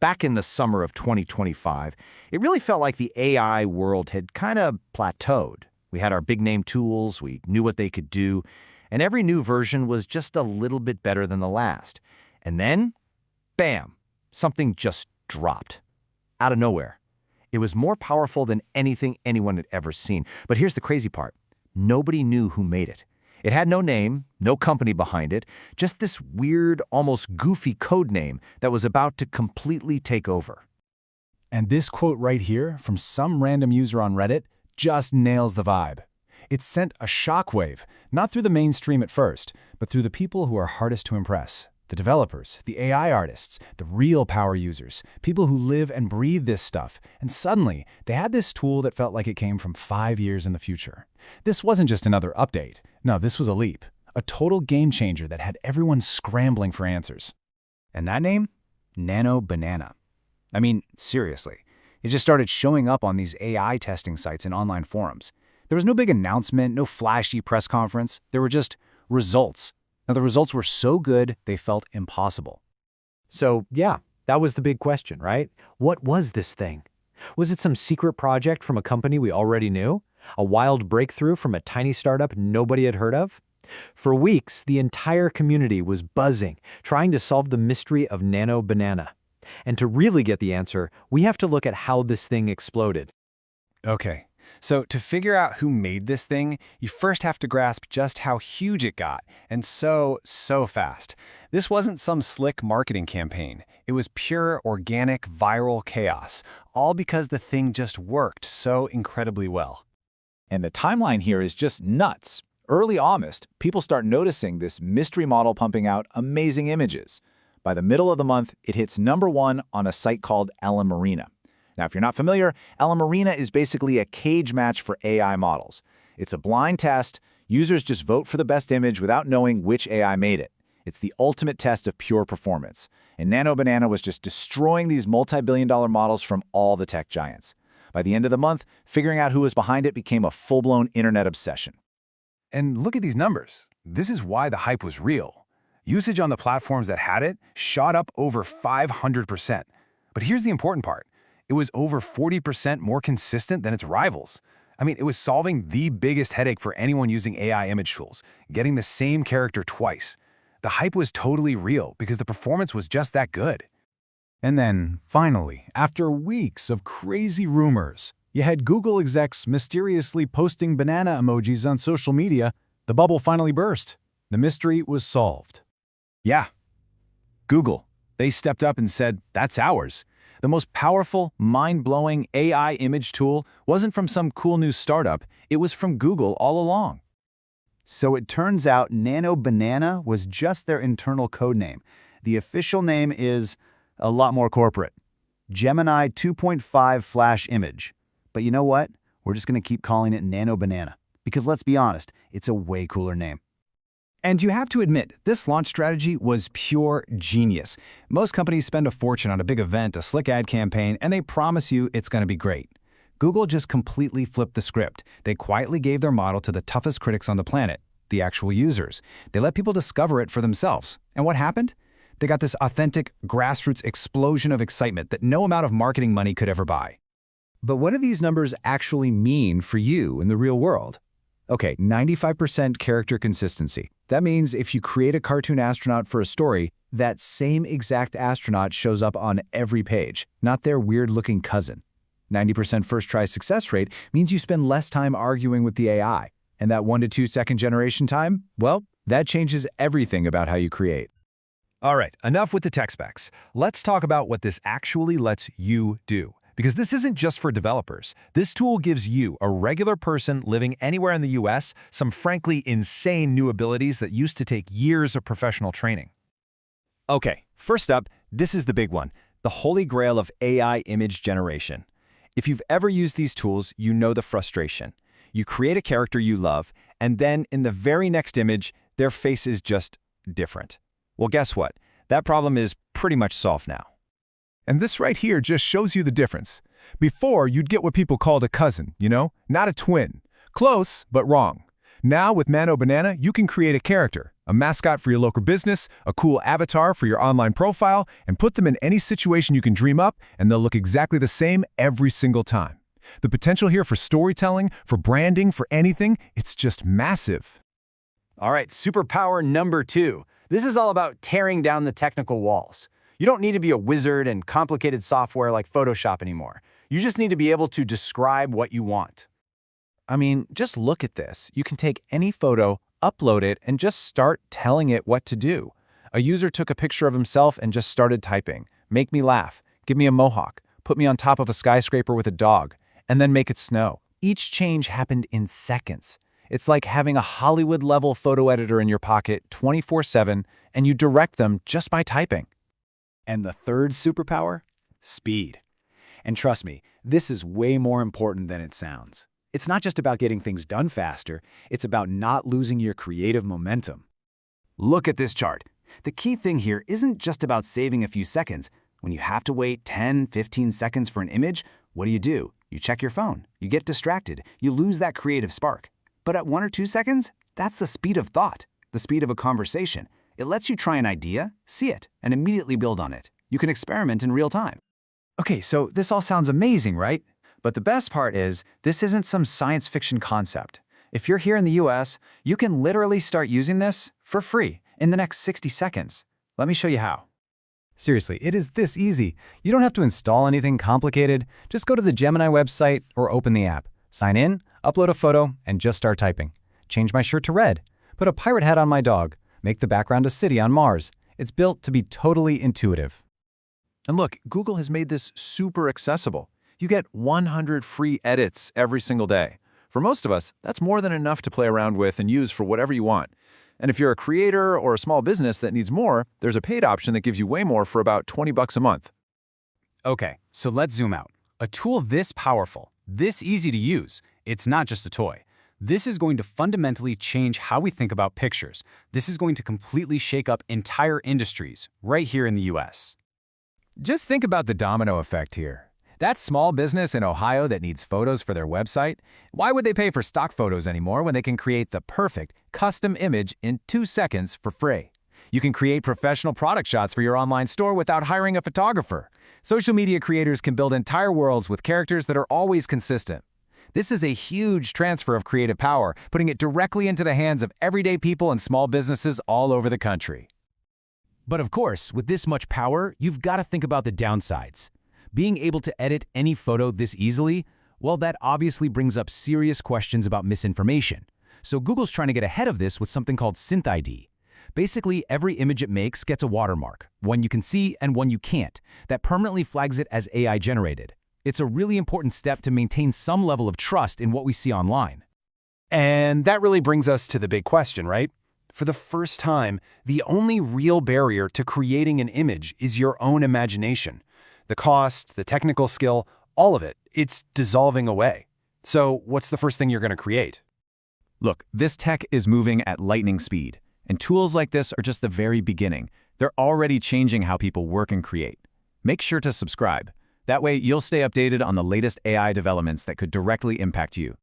Back in the summer of 2025, it really felt like the AI world had kind of plateaued. We had our big-name tools, we knew what they could do, and every new version was just a little bit better than the last. And then, bam, something just dropped. Out of nowhere. It was more powerful than anything anyone had ever seen. But here's the crazy part. Nobody knew who made it. It had no name, no company behind it, just this weird, almost goofy code name that was about to completely take over. And this quote right here from some random user on Reddit just nails the vibe. It sent a shockwave, not through the mainstream at first, but through the people who are hardest to impress. The developers, the AI artists, the real power users, people who live and breathe this stuff. And suddenly, they had this tool that felt like it came from 5 years in the future. This wasn't just another update. No, this was a leap. A total game changer that had everyone scrambling for answers. And that name? Nano Banana. I mean, seriously. It just started showing up on these AI testing sites and online forums. There was no big announcement, no flashy press conference. There were just results. Now, the results were so good, they felt impossible. So, yeah, that was the big question, right? What was this thing? Was it some secret project from a company we already knew? A wild breakthrough from a tiny startup nobody had heard of? For weeks, the entire community was buzzing, trying to solve the mystery of Nano Banana. And to really get the answer, we have to look at how this thing exploded. Okay, so to figure out who made this thing, you first have to grasp just how huge it got, and so fast. This wasn't some slick marketing campaign. It was pure, organic, viral chaos, all because the thing just worked so incredibly well. And the timeline here is just nuts. Early August, people start noticing this mystery model pumping out amazing images. By the middle of the month, it hits #1 on a site called Marina. Now, if you're not familiar, Marina is basically a cage match for AI models. It's a blind test. Users just vote for the best image without knowing which AI made it. It's the ultimate test of pure performance. And Nano Banana was just destroying these multi-billion-dollar models from all the tech giants. By the end of the month, figuring out who was behind it became a full-blown internet obsession. And look at these numbers. This is why the hype was real. Usage on the platforms that had it shot up over 500%. But here's the important part. It was over 40% more consistent than its rivals. I mean, it was solving the biggest headache for anyone using AI image tools, getting the same character twice. The hype was totally real because the performance was just that good. And then, finally, after weeks of crazy rumors, you had Google execs mysteriously posting banana emojis on social media. The bubble finally burst. The mystery was solved. Yeah, Google. They stepped up and said, that's ours. The most powerful, mind-blowing AI image tool wasn't from some cool new startup. It was from Google all along. So it turns out Nano Banana was just their internal code name. The official name is a lot more corporate. Gemini 2.5 Flash Image. But you know what? We're just going to keep calling it Nano Banana. Because let's be honest, it's a way cooler name. And you have to admit, this launch strategy was pure genius. Most companies spend a fortune on a big event, a slick ad campaign, and they promise you it's going to be great. Google just completely flipped the script. They quietly gave their model to the toughest critics on the planet, the actual users. They let people discover it for themselves. And what happened? They got this authentic, grassroots explosion of excitement that no amount of marketing money could ever buy. But what do these numbers actually mean for you in the real world? Okay, 95% character consistency. That means if you create a cartoon astronaut for a story, that same exact astronaut shows up on every page, not their weird-looking cousin. 90% first-try success rate means you spend less time arguing with the AI. And that 1 to 2 second generation time, well, that changes everything about how you create. All right, enough with the tech specs. Let's talk about what this actually lets you do. Because this isn't just for developers. This tool gives you, a regular person living anywhere in the US, some frankly insane new abilities that used to take years of professional training. Okay, first up, this is the big one, the holy grail of AI image generation. If you've ever used these tools, you know the frustration. You create a character you love, and then in the very next image, their face is just different. Well, guess what? That problem is pretty much solved now. And this right here just shows you the difference. Before, you'd get what people called a cousin, not a twin. Close, but wrong. Now with Nano Banana, you can create a character, a mascot for your local business, a cool avatar for your online profile, and put them in any situation you can dream up, and they'll look exactly the same every single time. The potential here for storytelling, for branding, for anything, it's just massive. All right, superpower number 2. This is all about tearing down the technical walls. You don't need to be a wizard in complicated software like Photoshop anymore. You just need to be able to describe what you want. I mean, just look at this. You can take any photo, upload it, and just start telling it what to do. A user took a picture of himself and just started typing, "Make me laugh, give me a mohawk, put me on top of a skyscraper with a dog," and then make it snow. Each change happened in seconds. It's like having a Hollywood-level photo editor in your pocket 24/7, and you direct them just by typing. And the third superpower? Speed. And trust me, this is way more important than it sounds. It's not just about getting things done faster, it's about not losing your creative momentum. Look at this chart. The key thing here isn't just about saving a few seconds. When you have to wait 10, 15 seconds for an image, what do? You check your phone, you get distracted, you lose that creative spark. But at 1 or 2 seconds, that's the speed of thought, the speed of a conversation. It lets you try an idea, see it, and immediately build on it. You can experiment in real time. Okay, so this all sounds amazing, right? But the best part is, this isn't some science fiction concept. If you're here in the US, you can literally start using this for free in the next 60 seconds. Let me show you how. Seriously, it is this easy. You don't have to install anything complicated. Just go to the Gemini website or open the app. Sign in, upload a photo, and just start typing. Change my shirt to red. Put a pirate hat on my dog. Make the background a city on Mars. It's built to be totally intuitive. And look, Google has made this super accessible. You get 100 free edits every single day. For most of us, that's more than enough to play around with and use for whatever you want. And if you're a creator or a small business that needs more, there's a paid option that gives you way more for about $20 a month. Okay, so let's zoom out. A tool this powerful, this easy to use, it's not just a toy. This is going to fundamentally change how we think about pictures. This is going to completely shake up entire industries right here in the US. Just think about the domino effect here. That small business in Ohio that needs photos for their website, why would they pay for stock photos anymore when they can create the perfect custom image in 2 seconds for free? You can create professional product shots for your online store without hiring a photographer. Social media creators can build entire worlds with characters that are always consistent. This is a huge transfer of creative power, putting it directly into the hands of everyday people and small businesses all over the country. But of course, with this much power, you've got to think about the downsides. Being able to edit any photo this easily, well, that obviously brings up serious questions about misinformation. So Google's trying to get ahead of this with something called SynthID. Basically, every image it makes gets a watermark, one you can see and one you can't, that permanently flags it as AI generated. It's a really important step to maintain some level of trust in what we see online. And that really brings us to the big question, right? For the first time, the only real barrier to creating an image is your own imagination. The cost, the technical skill, all of it, it's dissolving away. So what's the first thing you're going to create? Look, this tech is moving at lightning speed, and tools like this are just the very beginning. They're already changing how people work and create. Make sure to subscribe. That way, you'll stay updated on the latest AI developments that could directly impact you.